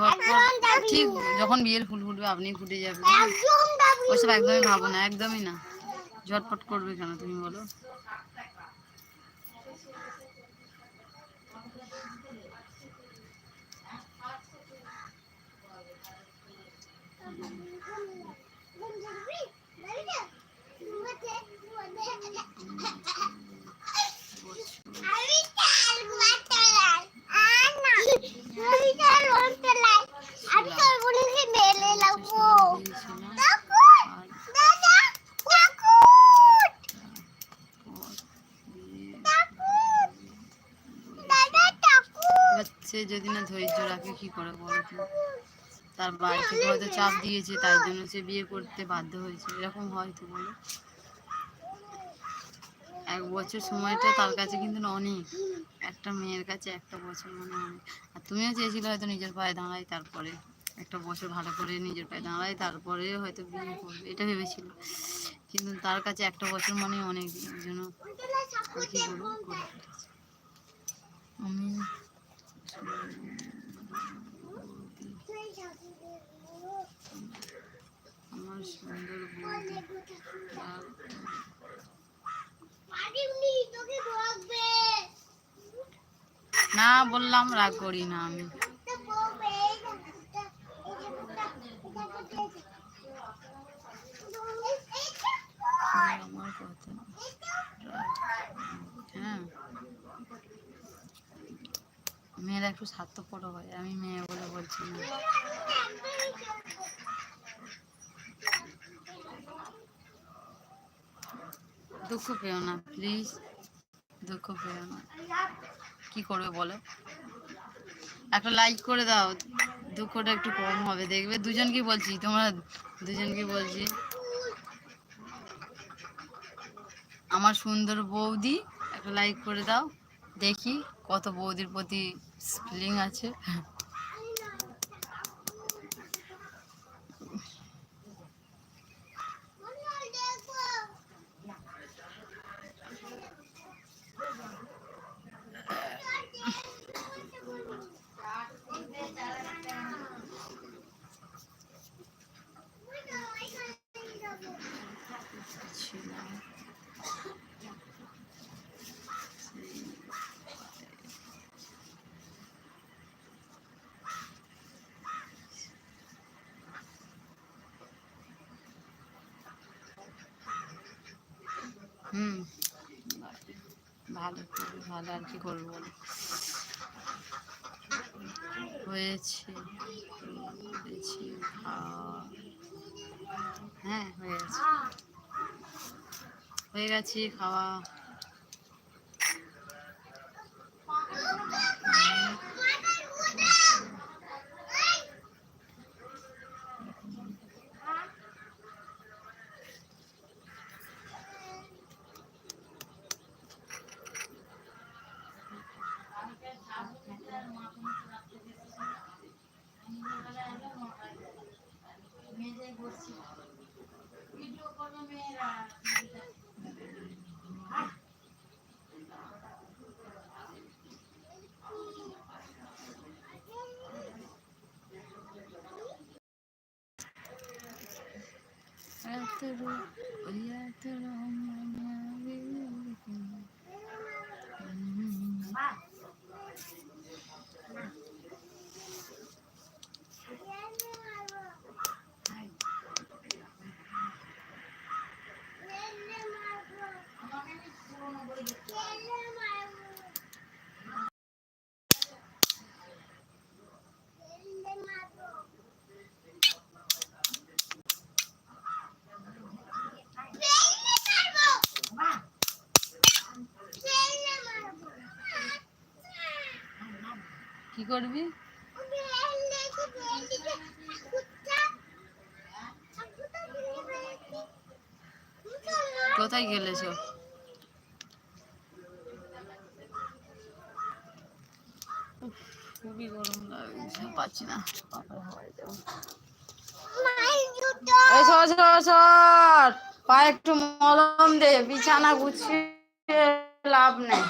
ঝটপট ঠিক যখন বিয়ের ফুল ফুটবে আপনি ফুটে যাবে, ওইসব একদমই ভাবো না, একদমই না। ঝটপট করবে কেন তুমি বলো? সে যদি না ধৈর্য রাখে কি করে বলো তো? তার বাড়ি থেকে হয়তো চাপ দিয়েছে, তাই জন্য সে বিয়ে করতে বাধ্য হয়েছে, এরকম হয়তো বলো? 1 বছর সময়টা তার কাছে কিন্তু অনেক, একটা মেয়ের কাছে 1 বছর মানে অনেক। আর তুমিও চেয়েছিলে হয়তো নিজের পায়ে দাঁড়াই, তারপরে 1 বছর ভালো করে নিজের পায়ে দাঁড়াই, তারপরে হয়তো বিয়ে করবে, এটা ভেবেছিল। কিন্তু তার কাছে 1 বছর মানে অনেক, এই জন্য কি বলবো করে ফেলেছে। আমি আমার সুন্দর বৌদি না, বললাম রাগ করি না আমি। আমার কথা হ্যাঁ, মেয়েরা একটু স্বার্থপর হয়, আমি মেয়ে বলে বলছি না। দুঃখ পেও না প্লিজ, দুঃখ পেও না। কি করবে বলো? একটা লাইক করে দাও, দুঃখটা একটু কম হবে, দেখবে। দুজনকে বলছি, তোমরা দুজনকে বলছি। আমার সুন্দর বৌদি, একটা লাইক করে দাও, দেখি কত বৌদির প্রতি ফিলিং আছে। ভালো, খুবই ভালো, আর কি করবো বলো? হয়েছে হয়েছে হ্যাঁ, হয়ে গেছে খাওয়া। কি করবি? কোথায় গেলেছ? খুবই গরম লাগছে, পাচ্ছি না। পায়ে একটু মলম দে, বিছানা গুছিয়ে লাভ নেই।